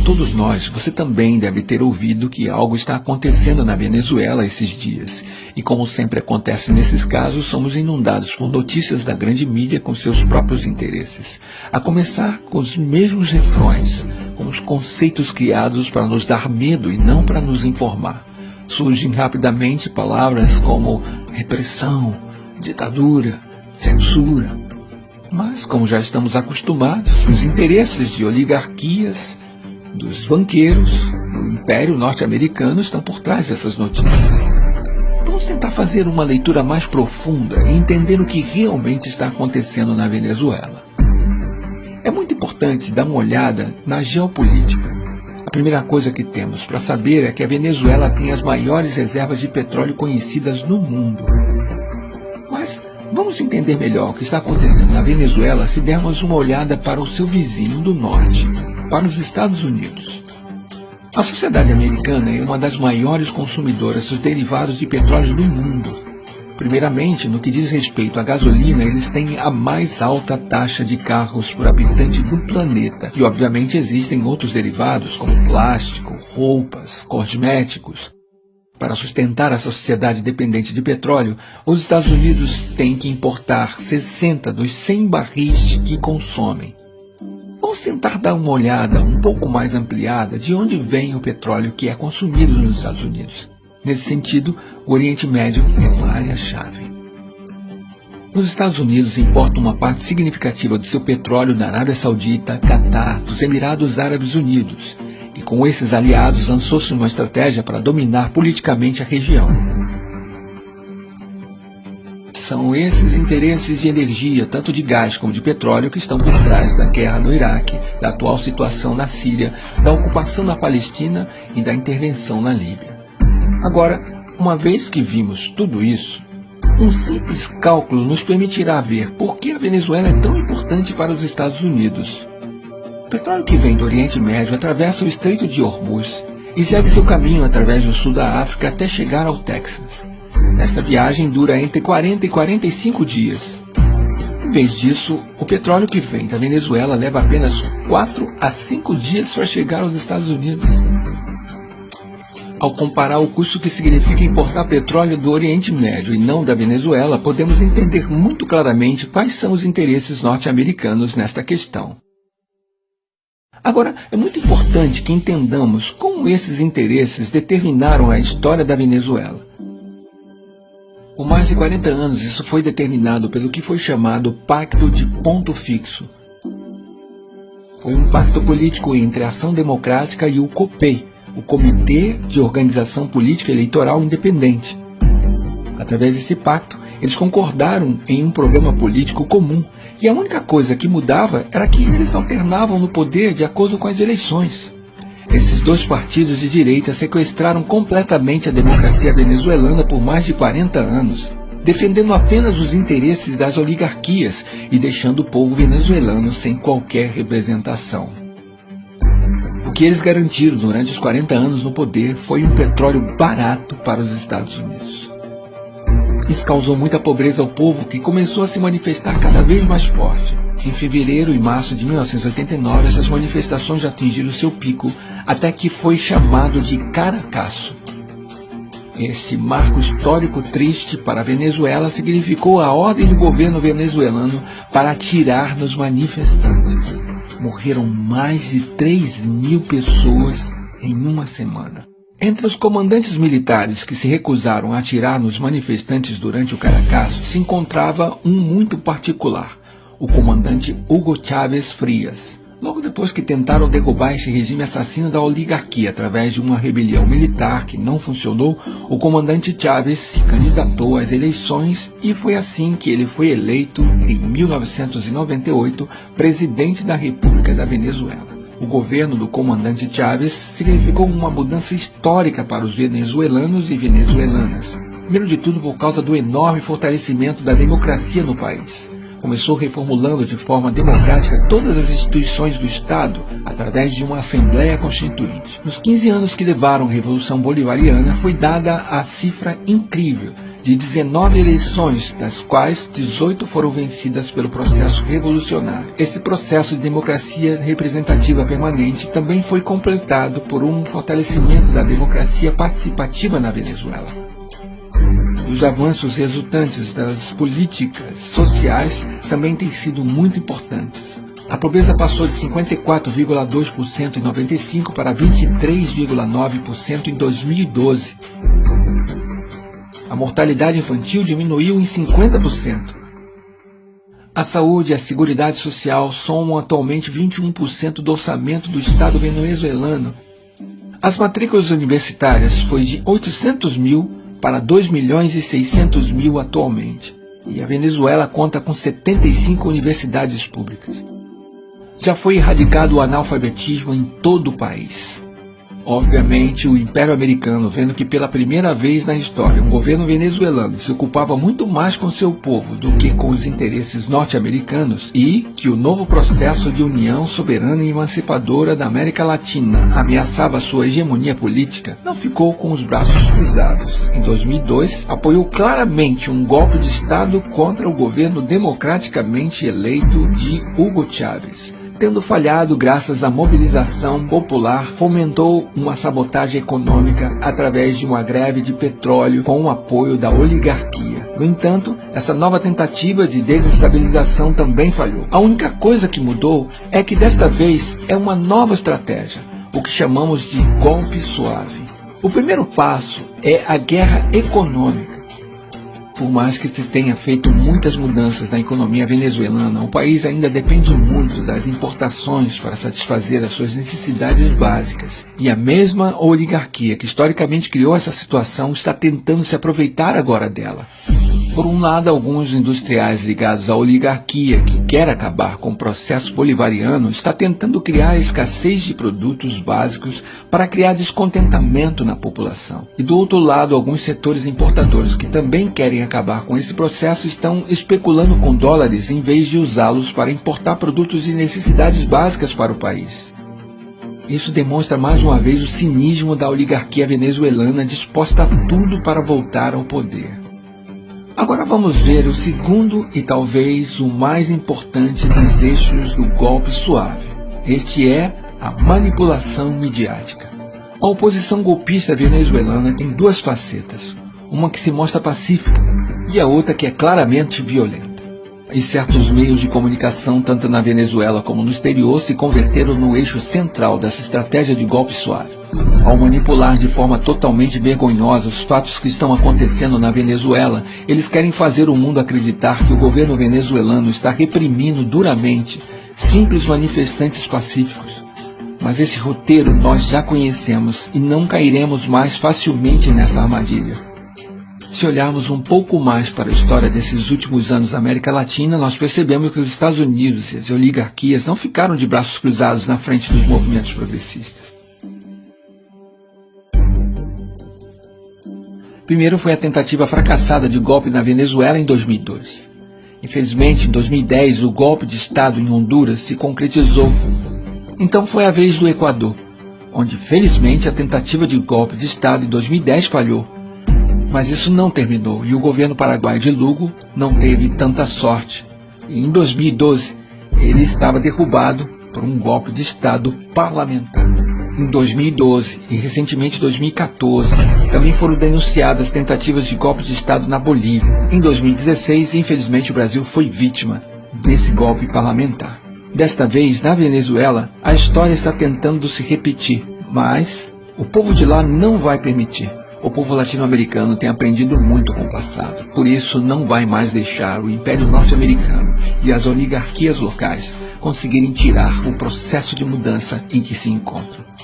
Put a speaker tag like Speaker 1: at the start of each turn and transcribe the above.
Speaker 1: todos nós, você também deve ter ouvido que algo está acontecendo na Venezuela esses dias. E como sempre acontece nesses casos, somos inundados por notícias da grande mídia com seus próprios interesses. A começar com os mesmos refrões, com os conceitos criados para nos dar medo e não para nos informar. Surgem rapidamente palavras como repressão, ditadura, censura. Mas, como já estamos acostumados, os interesses de oligarquias, dos banqueiros, do Império Norte-Americano estão por trás dessas notícias. Vamos tentar fazer uma leitura mais profunda e entender o que realmente está acontecendo na Venezuela. É muito importante dar uma olhada na geopolítica. A primeira coisa que temos para saber é que a Venezuela tem as maiores reservas de petróleo conhecidas no mundo. Mas vamos entender melhor o que está acontecendo na Venezuela se dermos uma olhada para o seu vizinho do norte, para os Estados Unidos. A sociedade americana é uma das maiores consumidoras dos derivados de petróleo do mundo. Primeiramente, no que diz respeito à gasolina, eles têm a mais alta taxa de carros por habitante do planeta. E obviamente existem outros derivados, como plástico, roupas, cosméticos. Para sustentar essa sociedade dependente de petróleo, os Estados Unidos têm que importar 60 dos 100 barris que consomem. Vamos tentar dar uma olhada um pouco mais ampliada de onde vem o petróleo que é consumido nos Estados Unidos. Nesse sentido, o Oriente Médio é uma área-chave. Os Estados Unidos importam uma parte significativa do seu petróleo da Arábia Saudita, Catar, dos Emirados Árabes Unidos. E com esses aliados lançou-se uma estratégia para dominar politicamente a região. São esses interesses de energia, tanto de gás como de petróleo, que estão por trás da guerra no Iraque, da atual situação na Síria, da ocupação na Palestina e da intervenção na Líbia. Agora, uma vez que vimos tudo isso, um simples cálculo nos permitirá ver por que a Venezuela é tão importante para os Estados Unidos. O petróleo que vem do Oriente Médio atravessa o Estreito de Hormuz e segue seu caminho através do sul da África até chegar ao Texas. Esta viagem dura entre 40 e 45 dias. Em vez disso, o petróleo que vem da Venezuela leva apenas 4 a 5 dias para chegar aos Estados Unidos. Ao comparar o custo que significa importar petróleo do Oriente Médio e não da Venezuela, podemos entender muito claramente quais são os interesses norte-americanos nesta questão. Agora, é muito importante que entendamos como esses interesses determinaram a história da Venezuela. Por mais de 40 anos, isso foi determinado pelo que foi chamado Pacto de Ponto Fixo. Foi um pacto político entre a Ação Democrática e o COPEI, o Comitê de Organização Política Eleitoral Independente. Através desse pacto, eles concordaram em um programa político comum, e a única coisa que mudava era que eles alternavam no poder de acordo com as eleições. Esses dois partidos de direita sequestraram completamente a democracia venezuelana por mais de 40 anos, defendendo apenas os interesses das oligarquias e deixando o povo venezuelano sem qualquer representação. O que eles garantiram durante os 40 anos no poder foi um petróleo barato para os Estados Unidos. Isso causou muita pobreza ao povo, que começou a se manifestar cada vez mais forte. Em fevereiro e março de 1989, essas manifestações já atingiram seu pico, até que foi chamado de Caracaço. Este marco histórico triste para a Venezuela significou a ordem do governo venezuelano para atirar nos manifestantes. Morreram mais de 3.000 pessoas em uma semana. Entre os comandantes militares que se recusaram a atirar nos manifestantes durante o Caracaço se encontrava um muito particular, o comandante Hugo Chávez Frías. Logo depois que tentaram derrubar este regime assassino da oligarquia através de uma rebelião militar que não funcionou, o comandante Chávez se candidatou às eleições e foi assim que ele foi eleito, em 1998, presidente da República da Venezuela. O governo do comandante Chávez significou uma mudança histórica para os venezuelanos e venezuelanas. Primeiro de tudo por causa do enorme fortalecimento da democracia no país. Começou reformulando de forma democrática todas as instituições do Estado através de uma Assembleia Constituinte. Nos 15 anos que levaram a Revolução Bolivariana, foi dada a cifra incrível de 19 eleições, das quais 18 foram vencidas pelo processo revolucionário. Esse processo de democracia representativa permanente também foi completado por um fortalecimento da democracia participativa na Venezuela. Os avanços resultantes das políticas sociais também têm sido muito importantes. A pobreza passou de 54,2% em 95 para 23,9% em 2012. A mortalidade infantil diminuiu em 50%. A saúde e a seguridade social somam atualmente 21% do orçamento do Estado venezuelano. As matrículas universitárias foi de 800 mil para 2.600.000 atualmente. E a Venezuela conta com 75 universidades públicas. Já foi erradicado o analfabetismo em todo o país. Obviamente, o Império Americano, vendo que pela primeira vez na história um governo venezuelano se ocupava muito mais com seu povo do que com os interesses norte-americanos e que o novo processo de união soberana e emancipadora da América Latina ameaçava sua hegemonia política, não ficou com os braços cruzados. Em 2002, apoiou claramente um golpe de Estado contra o governo democraticamente eleito de Hugo Chávez. Tendo falhado graças à mobilização popular, fomentou uma sabotagem econômica através de uma greve de petróleo com o apoio da oligarquia. No entanto, essa nova tentativa de desestabilização também falhou. A única coisa que mudou é que desta vez é uma nova estratégia, o que chamamos de golpe suave. O primeiro passo é a guerra econômica. Por mais que se tenha feito muitas mudanças na economia venezuelana, o país ainda depende muito das importações para satisfazer as suas necessidades básicas. E a mesma oligarquia que historicamente criou essa situação está tentando se aproveitar agora dela. Por um lado, alguns industriais ligados à oligarquia, que quer acabar com o processo bolivariano, está tentando criar escassez de produtos básicos para criar descontentamento na população. E do outro lado, alguns setores importadores que também querem acabar com esse processo estão especulando com dólares em vez de usá-los para importar produtos de necessidades básicas para o país. Isso demonstra mais uma vez o cinismo da oligarquia venezuelana disposta a tudo para voltar ao poder. Agora vamos ver o segundo e talvez o mais importante dos eixos do golpe suave. Este é a manipulação midiática. A oposição golpista venezuelana tem duas facetas, uma que se mostra pacífica e a outra que é claramente violenta. E certos meios de comunicação, tanto na Venezuela como no exterior, se converteram no eixo central dessa estratégia de golpe suave. Ao manipular de forma totalmente vergonhosa os fatos que estão acontecendo na Venezuela, eles querem fazer o mundo acreditar que o governo venezuelano está reprimindo duramente simples manifestantes pacíficos. Mas esse roteiro nós já conhecemos e não cairemos mais facilmente nessa armadilha. Se olharmos um pouco mais para a história desses últimos anos na América Latina, nós percebemos que os Estados Unidos e as oligarquias não ficaram de braços cruzados na frente dos movimentos progressistas. Primeiro foi a tentativa fracassada de golpe na Venezuela em 2002. Infelizmente, em 2010, o golpe de Estado em Honduras se concretizou. Então foi a vez do Equador, onde felizmente a tentativa de golpe de Estado em 2010 falhou. Mas isso não terminou e o governo paraguaio de Lugo não teve tanta sorte. E em 2012, ele estava derrubado por um golpe de Estado parlamentar. Em 2012 e recentemente em 2014, também foram denunciadas tentativas de golpe de Estado na Bolívia. Em 2016, infelizmente, o Brasil foi vítima desse golpe parlamentar. Desta vez, na Venezuela, a história está tentando se repetir, mas o povo de lá não vai permitir. O povo latino-americano tem aprendido muito com o passado, por isso não vai mais deixar o Império Norte-Americano e as oligarquias locais conseguirem tirar o processo de mudança em que se encontram.